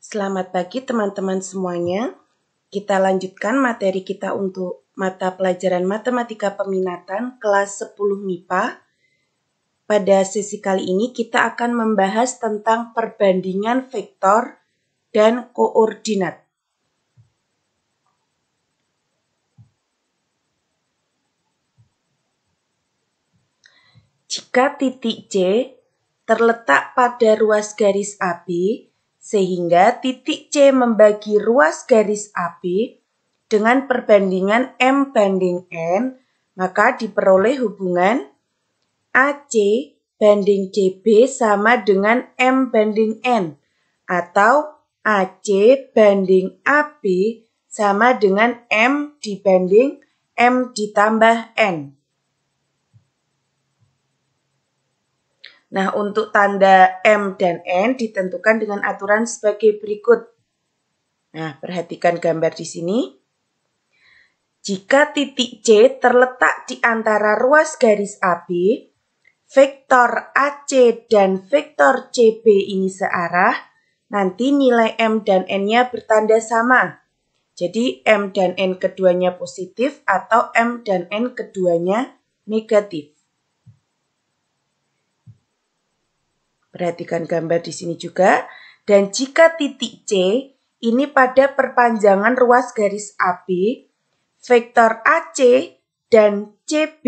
Selamat pagi teman-teman semuanya. Kita lanjutkan materi kita untuk mata pelajaran Matematika Peminatan kelas 10 MIPA. Pada sesi kali ini kita akan membahas tentang perbandingan vektor dan koordinat. Jika titik C terletak pada ruas garis AB, sehingga titik C membagi ruas garis AB dengan perbandingan M banding N, maka diperoleh hubungan AC banding CB sama dengan M banding N, atau AC banding AB sama dengan M dibanding M ditambah N. Nah, untuk tanda M dan N ditentukan dengan aturan sebagai berikut. Nah, perhatikan gambar di sini. Jika titik C terletak di antara ruas garis AB, vektor AC dan vektor CB ini searah, nanti nilai M dan N-nya bertanda sama. Jadi, M dan N keduanya positif atau M dan N keduanya negatif. Perhatikan gambar di sini juga. Dan jika titik C ini pada perpanjangan ruas garis AB, vektor AC dan CB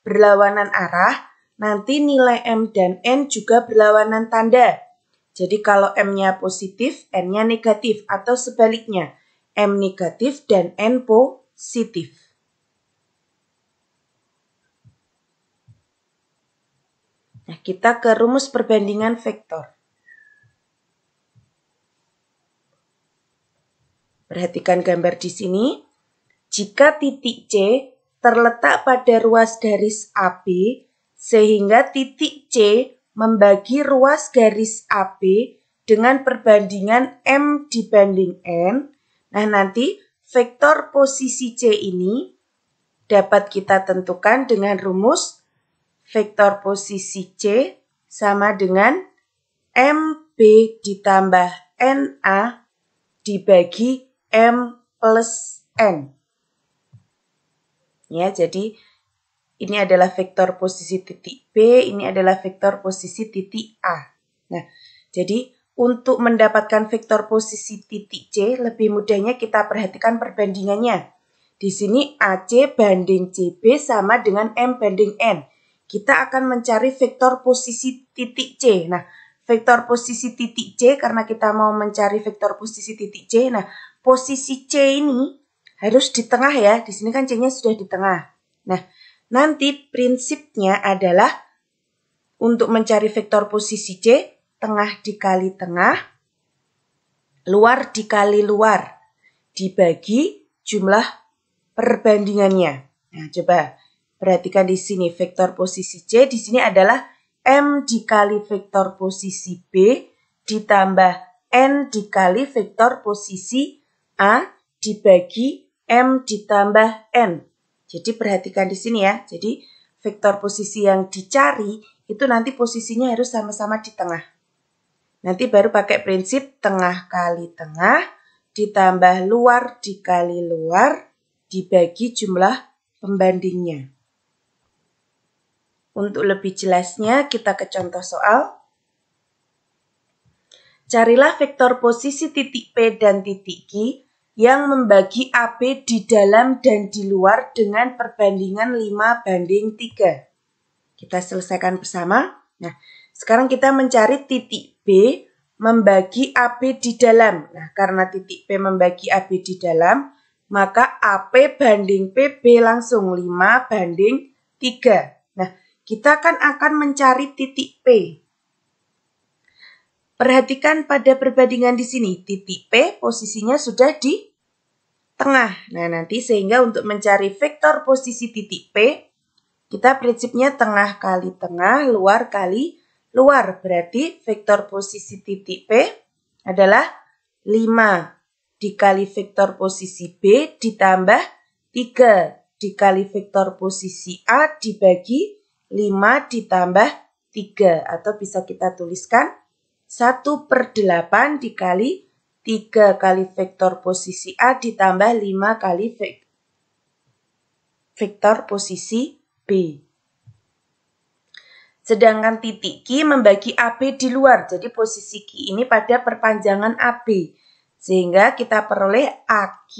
berlawanan arah, nanti nilai M dan N juga berlawanan tanda. Jadi kalau M-nya positif, N-nya negatif, atau sebaliknya, M negatif dan N positif. Nah, kita ke rumus perbandingan vektor. Perhatikan gambar di sini. Jika titik C terletak pada ruas garis AB, sehingga titik C membagi ruas garis AB dengan perbandingan M dibanding N, nah nanti vektor posisi C ini dapat kita tentukan dengan rumus vektor posisi C sama dengan MB ditambah NA dibagi M plus N. Ya, jadi ini adalah vektor posisi titik B, ini adalah vektor posisi titik A. Nah, jadi untuk mendapatkan vektor posisi titik C, lebih mudahnya kita perhatikan perbandingannya. Di sini AC banding CB sama dengan M banding N. Kita akan mencari vektor posisi titik C. Nah, vektor posisi titik C, karena kita mau mencari vektor posisi titik C, nah posisi C ini harus di tengah ya. Di sini kan C-nya sudah di tengah. Nah, nanti prinsipnya adalah untuk mencari vektor posisi C, tengah dikali tengah, luar dikali luar, dibagi jumlah perbandingannya. Nah, coba perhatikan di sini vektor posisi C di sini adalah M dikali vektor posisi B ditambah N dikali vektor posisi A dibagi M ditambah N. Jadi perhatikan di sini ya. Jadi vektor posisi yang dicari itu nanti posisinya harus sama-sama di tengah. Nanti baru pakai prinsip tengah kali tengah ditambah luar dikali luar dibagi jumlah pembandingnya. Untuk lebih jelasnya kita ke contoh soal. Carilah vektor posisi titik P dan titik Q yang membagi AB di dalam dan di luar dengan perbandingan 5 banding 3. Kita selesaikan bersama. Nah, sekarang kita mencari titik B membagi AB di dalam. Nah, karena titik P membagi AB di dalam, maka AP banding PB langsung 5 banding 3. Nah, kita akan mencari titik P. Perhatikan pada perbandingan di sini. Titik P posisinya sudah di tengah. Nah, nanti sehingga untuk mencari vektor posisi titik P, kita prinsipnya tengah kali tengah, luar kali luar. Berarti vektor posisi titik P adalah 5 dikali vektor posisi B ditambah 3 dikali vektor posisi A dibagi 5 ditambah 3. Atau bisa kita tuliskan 1/8 dikali 3 kali vektor posisi A ditambah 5 kali vektor posisi B. Sedangkan titik Q membagi AB di luar. Jadi posisi Q ini pada perpanjangan AB. Sehingga kita peroleh AQ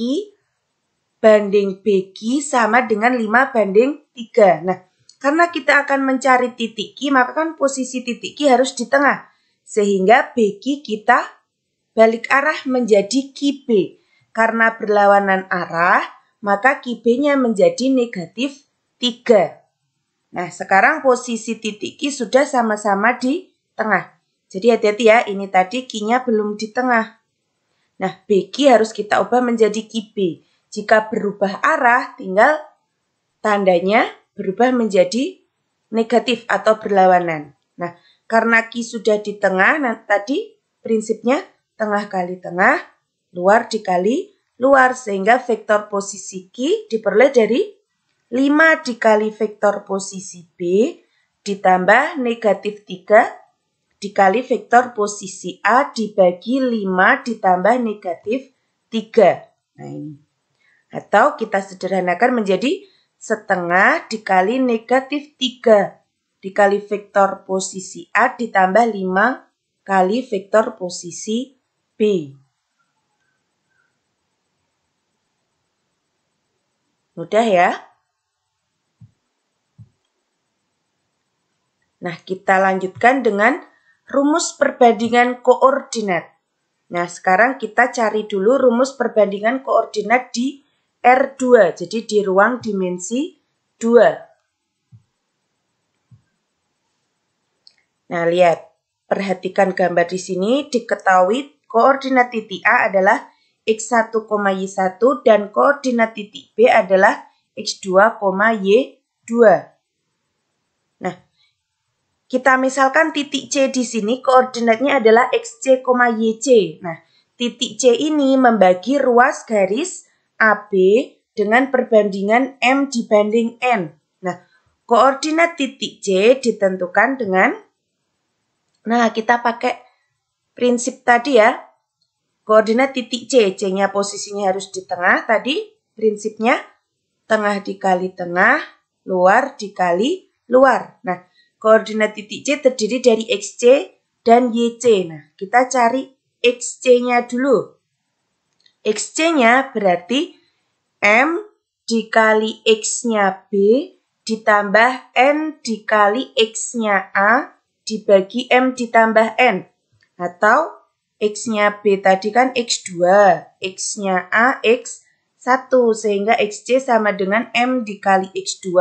banding BQ sama dengan 5 banding 3. Nah, karena kita akan mencari titik Q, maka kan posisi titik Q harus di tengah. Sehingga BQ kita balik arah menjadi QB. Karena berlawanan arah, maka QB-nya menjadi negatif 3. Nah, sekarang posisi titik Q sudah sama-sama di tengah. Jadi hati-hati ya, ini tadi Q-nya belum di tengah. Nah, BQ harus kita ubah menjadi QB. Jika berubah arah, tinggal tandanya berubah menjadi negatif atau berlawanan. Nah, karena Q sudah di tengah, nah tadi prinsipnya tengah kali tengah, luar dikali luar. Sehingga vektor posisi Q diperoleh dari 5 dikali vektor posisi B ditambah negatif 3 dikali vektor posisi A dibagi 5 ditambah negatif 3. Nah ini. Atau kita sederhanakan menjadi setengah dikali negatif 3 dikali vektor posisi A ditambah 5 kali vektor posisi B. Mudah ya? Nah, kita lanjutkan dengan rumus perbandingan koordinat. Nah, sekarang kita cari dulu rumus perbandingan koordinat di R2, jadi di ruang dimensi 2. Nah, lihat, perhatikan gambar di sini, diketahui koordinat titik A adalah X1, Y1 dan koordinat titik B adalah X2, Y2. Nah, kita misalkan titik C di sini koordinatnya adalah XC, YC. Nah, titik C ini membagi ruas garis AB dengan perbandingan M dibanding N. Nah, koordinat titik C ditentukan dengan, nah kita pakai prinsip tadi ya. Koordinat titik C, C-nya posisinya harus di tengah. Tadi prinsipnya tengah dikali tengah, luar dikali luar. Nah, koordinat titik C terdiri dari XC dan YC. Nah, kita cari XC-nya dulu. XC-nya berarti M dikali X-nya B ditambah N dikali X-nya A dibagi M ditambah N. Atau X-nya B tadi kan X2, X-nya A X1. Sehingga XC sama dengan M dikali X2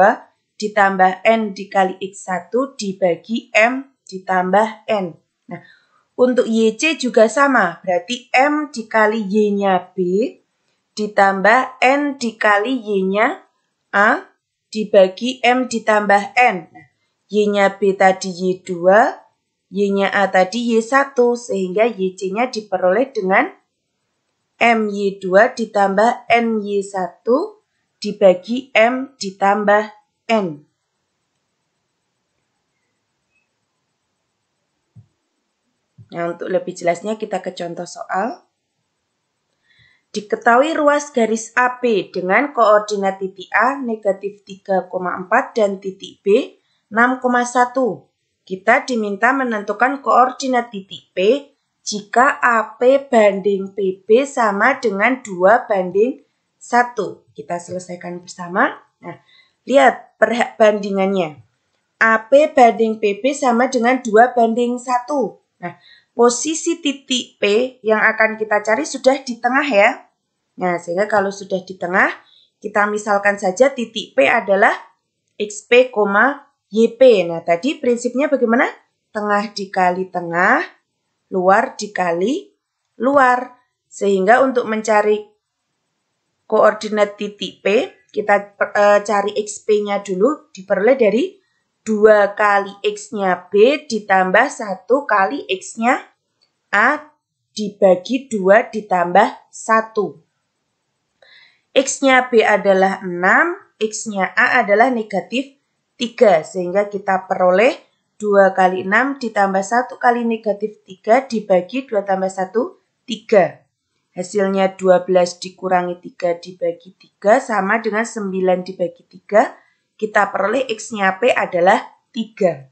ditambah N dikali X1 dibagi M ditambah N. Nah, untuk YC juga sama, berarti M dikali Y-nya B ditambah N dikali Y-nya A dibagi M ditambah N. Nah, Y-nya B tadi Y2, Y-nya A tadi Y1, sehingga YC-nya diperoleh dengan MY2 ditambah NY1 dibagi M ditambah N. Nah, untuk lebih jelasnya kita ke contoh soal. Diketahui ruas garis AB dengan koordinat titik A negatif 3,4 dan titik B 6,1. Kita diminta menentukan koordinat titik P jika AP banding PB sama dengan 2 banding 1. Kita selesaikan bersama. Nah, lihat perbandingannya. AP banding PB sama dengan 2 banding 1. Nah, posisi titik P yang akan kita cari sudah di tengah ya. Nah, sehingga kalau sudah di tengah, kita misalkan saja titik P adalah XP, YP. Nah, tadi prinsipnya bagaimana? Tengah dikali tengah, luar dikali luar. Sehingga untuk mencari koordinat titik P, kita cari XP-nya dulu, diperoleh dari 2 kali X-nya B ditambah 1 kali X-nya A dibagi 2 ditambah 1. X-nya B adalah 6, X-nya A adalah negatif 3. Sehingga kita peroleh 2 kali 6 ditambah 1 kali negatif 3 dibagi 2 tambah 1, 3. Hasilnya 12 dikurangi 3 dibagi 3 sama dengan 9 dibagi 3. Kita peroleh X-nya P adalah 3.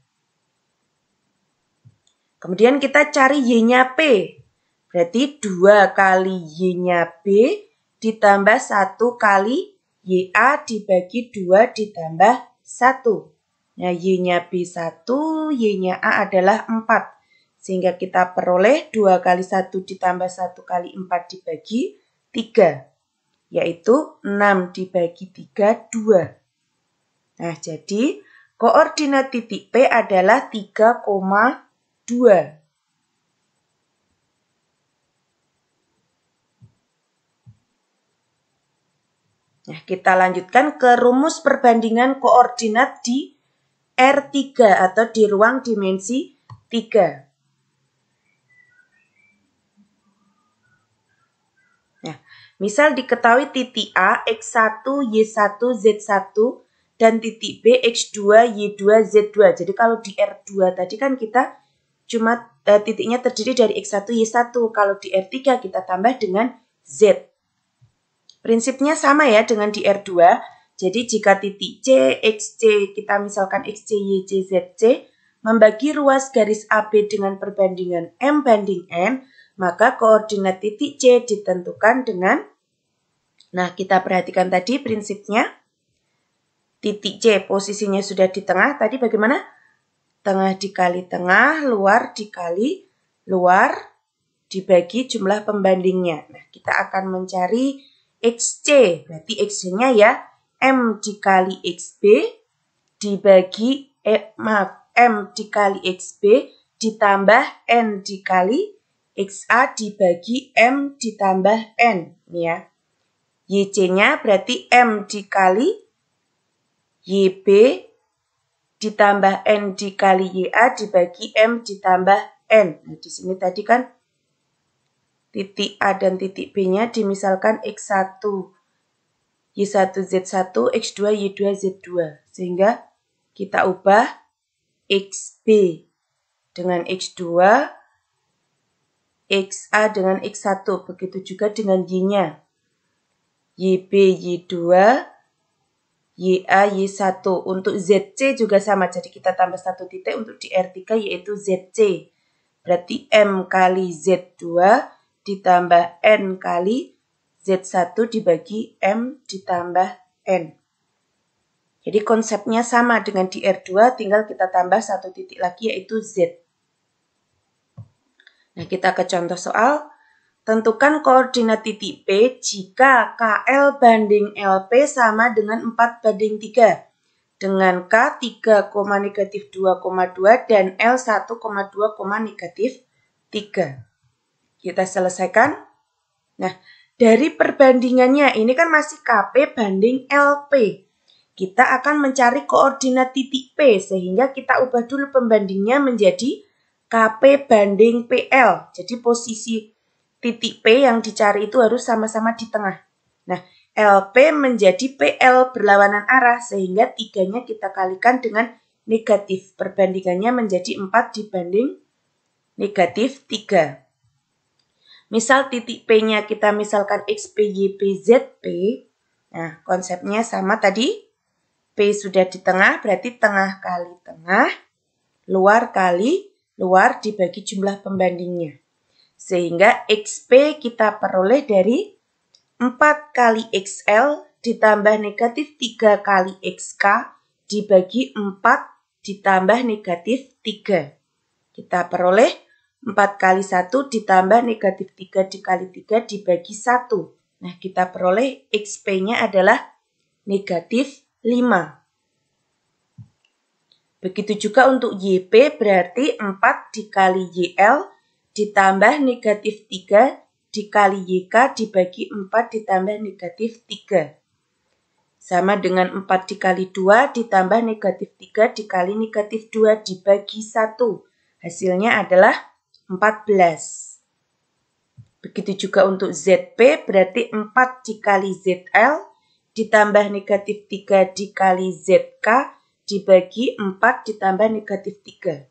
Kemudian kita cari Y-nya P. Berarti 2 kali Y-nya B ditambah 1 kali YA dibagi 2 ditambah 1. Nah, Y-nya B 1, Y-nya A adalah 4. Sehingga kita peroleh 2 kali 1 ditambah 1 kali 4 dibagi 3. Yaitu 6 dibagi 3, 2. Nah, jadi koordinat titik P adalah 3,2. Nah, kita lanjutkan ke rumus perbandingan koordinat di R3 atau di ruang dimensi 3. Nah, misal diketahui titik A, X1, Y1, Z1, dan titik B, X2, Y2, Z2. Jadi kalau di R2 tadi kan kita cuma titiknya terdiri dari X1, Y1. Kalau di R3 kita tambah dengan Z. Prinsipnya sama ya dengan di R2. Jadi jika titik C, XC, kita misalkan XC, YC, ZC, membagi ruas garis AB dengan perbandingan M banding N, maka koordinat titik C ditentukan dengan, nah kita perhatikan tadi prinsipnya, titik C posisinya sudah di tengah, tadi bagaimana? Tengah dikali tengah, luar dikali luar, dibagi jumlah pembandingnya. Nah, kita akan mencari XC, berarti XC-nya ya M dikali XB dibagi, M dikali XB ditambah N dikali XA dibagi M ditambah N. Ini ya. YC-nya berarti M dikali YB ditambah N dikali YA dibagi M ditambah N. Nah, di sini tadi kan titik A dan titik B-nya dimisalkan X1, Y1, Z1, X2, Y2, Z2. Sehingga kita ubah XB dengan X2, XA dengan X1. Begitu juga dengan Y-nya. YB, Y2, YA, Y1. Untuk ZC juga sama. Jadi kita tambah satu titik untuk di R3 yaitu ZC. Berarti M kali Z2 ditambah N kali Z1 dibagi M ditambah N. Jadi konsepnya sama dengan di R2, tinggal kita tambah satu titik lagi yaitu Z. Nah, kita ke contoh soal. Tentukan koordinat titik P jika KL banding LP sama dengan 4 banding 3. Dengan K 3, negatif 2,2 dan L 1,2, negatif 3. Kita selesaikan. Nah, dari perbandingannya, ini kan masih KP banding LP. Kita akan mencari koordinat titik P, sehingga kita ubah dulu pembandingnya menjadi KP banding PL. Jadi posisi titik P yang dicari itu harus sama-sama di tengah. Nah, LP menjadi PL berlawanan arah, sehingga 3-nya kita kalikan dengan negatif. Perbandingannya menjadi 4 dibanding negatif 3. Misal titik P-nya kita misalkan XP, YP, ZP. Nah, konsepnya sama tadi. P sudah di tengah, berarti tengah kali tengah, luar kali luar dibagi jumlah pembandingnya. Sehingga XP kita peroleh dari 4 kali XL ditambah negatif 3 kali XK dibagi 4 ditambah negatif 3. Kita peroleh 4 kali 1 ditambah negatif 3 dikali 3 dibagi 1. Nah, kita peroleh XP-nya adalah negatif 5. Begitu juga untuk YP berarti 4 dikali YL ditambah negatif 3 dikali YK dibagi 4 ditambah negatif 3. Sama dengan 4 dikali 2 ditambah negatif 3 dikali negatif 2 dibagi 1. Hasilnya adalah 14. Begitu juga untuk ZP berarti 4 dikali ZL ditambah negatif 3 dikali ZK dibagi 4 ditambah negatif 3.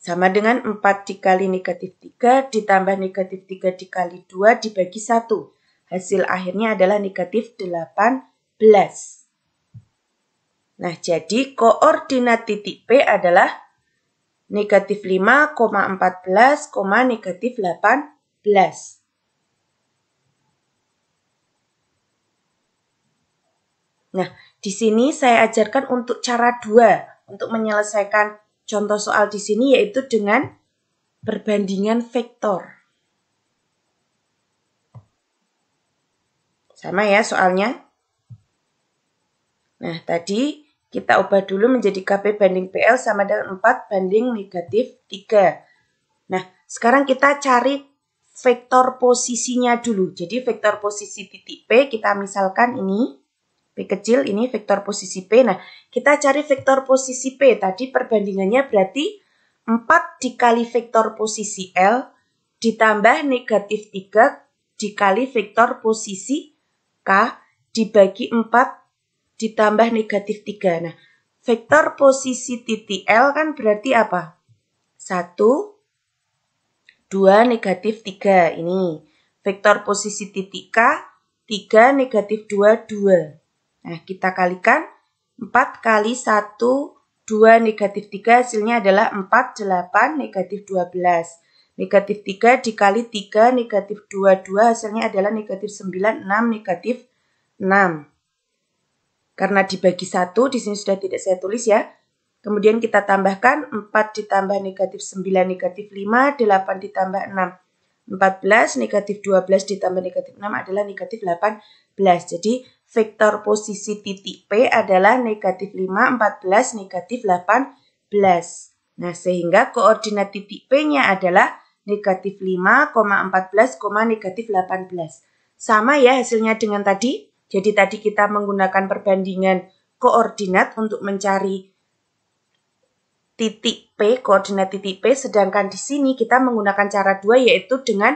Sama dengan 4 dikali negatif 3 ditambah negatif 3 dikali 2 dibagi 1. Hasil akhirnya adalah negatif 18. Nah, jadi koordinat titik P adalah negatif 5,14, negatif 18. Nah, di sini saya ajarkan untuk cara 2 untuk menyelesaikan contoh soal di sini, yaitu dengan perbandingan vektor. Sama ya soalnya. Nah, tadi kita ubah dulu menjadi KP banding PL sama dengan 4 banding negatif 3. Nah, sekarang kita cari vektor posisinya dulu. Jadi vektor posisi titik P, kita misalkan ini, P kecil, ini vektor posisi P. Nah, kita cari vektor posisi P. Tadi perbandingannya berarti 4 dikali vektor posisi L ditambah negatif 3 dikali vektor posisi K dibagi 4 ditambah negatif 3. Nah, vektor posisi titik L kan berarti apa? 1, 2, negatif 3. Ini. Vektor posisi titik K, 3, negatif 2, 2. Nah, kita kalikan 4 kali 1, 2, negatif 3 hasilnya adalah 4, 8, negatif 12. Negatif 3 dikali 3, negatif 2, 2 hasilnya adalah negatif 9, 6, negatif 6. Karena dibagi 1, di sini sudah tidak saya tulis ya. Kemudian kita tambahkan 4 ditambah negatif 9, negatif 5, 8 ditambah 6, 14, negatif 12 ditambah negatif 6 adalah negatif 18. Jadi vektor posisi titik P adalah negatif 5, 14, negatif 18. Nah, sehingga koordinat titik P-nya adalah negatif 5, 14, negatif 18. Sama ya hasilnya dengan tadi. Jadi tadi kita menggunakan perbandingan koordinat untuk mencari titik P, koordinat titik P, sedangkan di sini kita menggunakan cara 2 yaitu dengan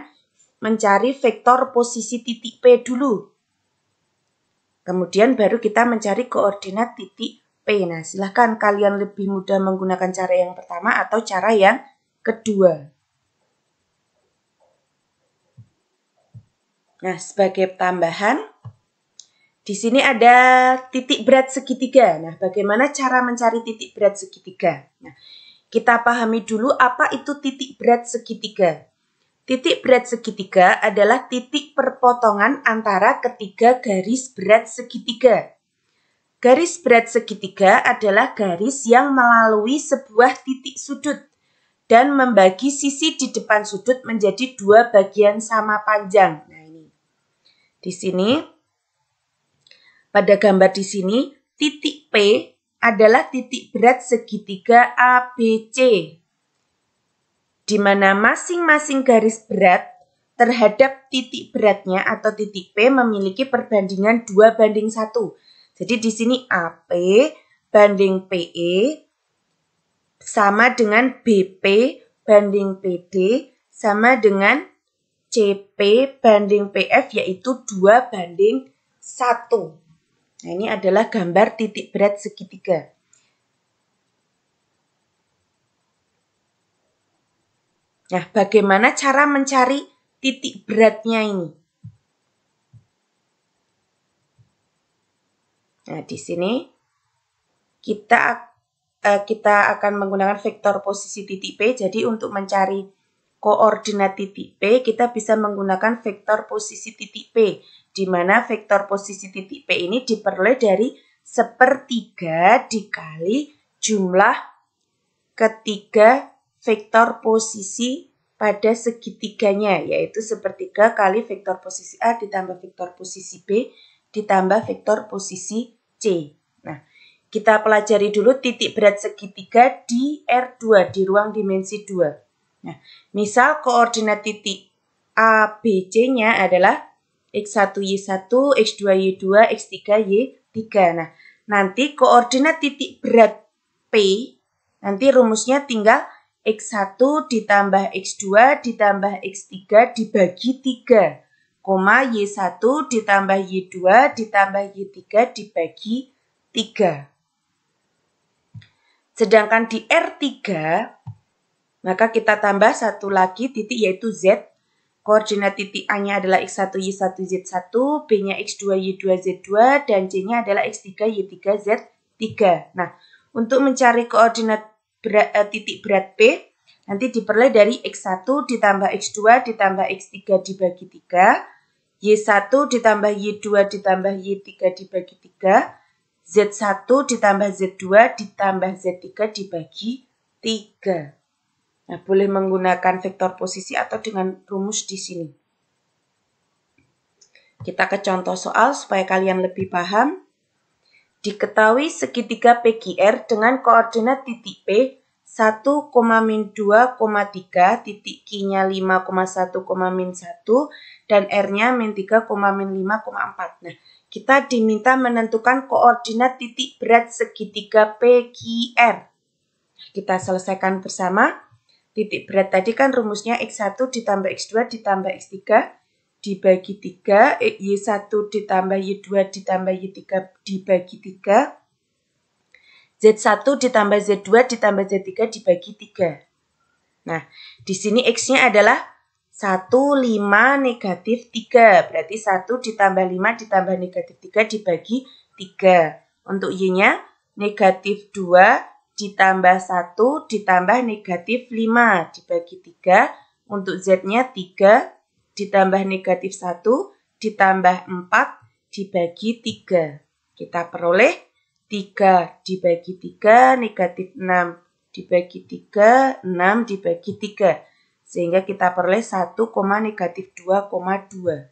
mencari vektor posisi titik P dulu. Kemudian baru kita mencari koordinat titik P. Nah, silahkan kalian lebih mudah menggunakan cara yang pertama atau cara yang kedua. Nah, sebagai tambahan, di sini ada titik berat segitiga. Nah, bagaimana cara mencari titik berat segitiga? Nah, kita pahami dulu apa itu titik berat segitiga. Titik berat segitiga adalah titik perpotongan antara ketiga garis berat segitiga. Garis berat segitiga adalah garis yang melalui sebuah titik sudut dan membagi sisi di depan sudut menjadi 2 bagian sama panjang. Nah, ini. Di sini pada gambar di sini, titik P adalah titik berat segitiga ABC, di mana masing-masing garis berat terhadap titik beratnya atau titik P memiliki perbandingan 2:1. Jadi di sini AP banding PE sama dengan BP banding PD sama dengan CP banding PF, yaitu 2:1. Nah, ini adalah gambar titik berat segitiga. Nah, bagaimana cara mencari titik beratnya ini? Nah, di sini kita akan menggunakan vektor posisi titik P. Jadi untuk mencari koordinat titik P, kita bisa menggunakan vektor posisi titik P, di mana vektor posisi titik P ini diperoleh dari 1/3 dikali jumlah ketiga vektor posisi pada segitiganya, yaitu 1/3 kali vektor posisi A ditambah vektor posisi B ditambah vektor posisi C. Nah, kita pelajari dulu titik berat segitiga di R2, di ruang dimensi 2. Nah, misal koordinat titik A, B, C-nya adalah X1, Y1, X2, Y2, X3, Y3. Nah, nanti koordinat titik berat P, nanti rumusnya tinggal X1 ditambah X2 ditambah X3 dibagi 3, Y1 ditambah Y2 ditambah Y3 dibagi 3. Sedangkan di R3, Maka kita tambah satu lagi titik yaitu Z. Koordinat titik A-nya adalah X1, Y1, Z1, B-nya X2, Y2, Z2, dan C-nya adalah X3, Y3, Z3. Nah, untuk mencari koordinat titik berat P, nanti diperoleh dari X1 ditambah X2 ditambah X3 dibagi 3, Y1 ditambah Y2 ditambah Y3 dibagi 3, Z1 ditambah Z2 ditambah Z3 dibagi 3. Nah, boleh menggunakan vektor posisi atau dengan rumus di sini. Kita ke contoh soal supaya kalian lebih paham. Diketahui segitiga PQR dengan koordinat titik P 1,-2,3, titik Q-nya 5,1,-1, dan R-nya -3,-5,4. Nah, kita diminta menentukan koordinat titik berat segitiga PQR. Kita selesaikan bersama. Titik berat tadi kan rumusnya X1 ditambah X2 ditambah X3 dibagi 3, Y1 ditambah Y2 ditambah Y3 dibagi 3, Z1 ditambah Z2 ditambah Z3 dibagi 3. Nah, di sini X-nya adalah 1, 5, negatif 3. Berarti 1 ditambah 5 ditambah negatif 3 dibagi 3. Untuk Y-nya negatif 2 ditambah 1 ditambah negatif 5 dibagi 3. Untuk Z-nya 3 ditambah negatif 1 ditambah 4 dibagi 3. Kita peroleh 3 dibagi 3, negatif 6 dibagi 3, 6 dibagi 3. Sehingga kita peroleh 1, negatif 2,2.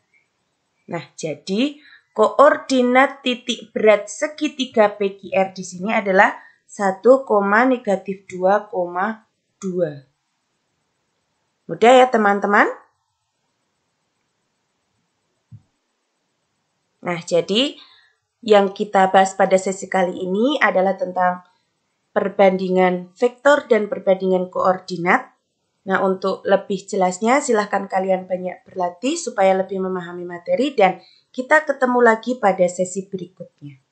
Nah, jadi koordinat titik berat segitiga PQR di sini adalah 1, negatif 2,2. Mudah ya teman-teman? Nah, jadi yang kita bahas pada sesi kali ini adalah tentang perbandingan vektor dan perbandingan koordinat. Nah, untuk lebih jelasnya silahkan kalian banyak berlatih supaya lebih memahami materi dan kita ketemu lagi pada sesi berikutnya.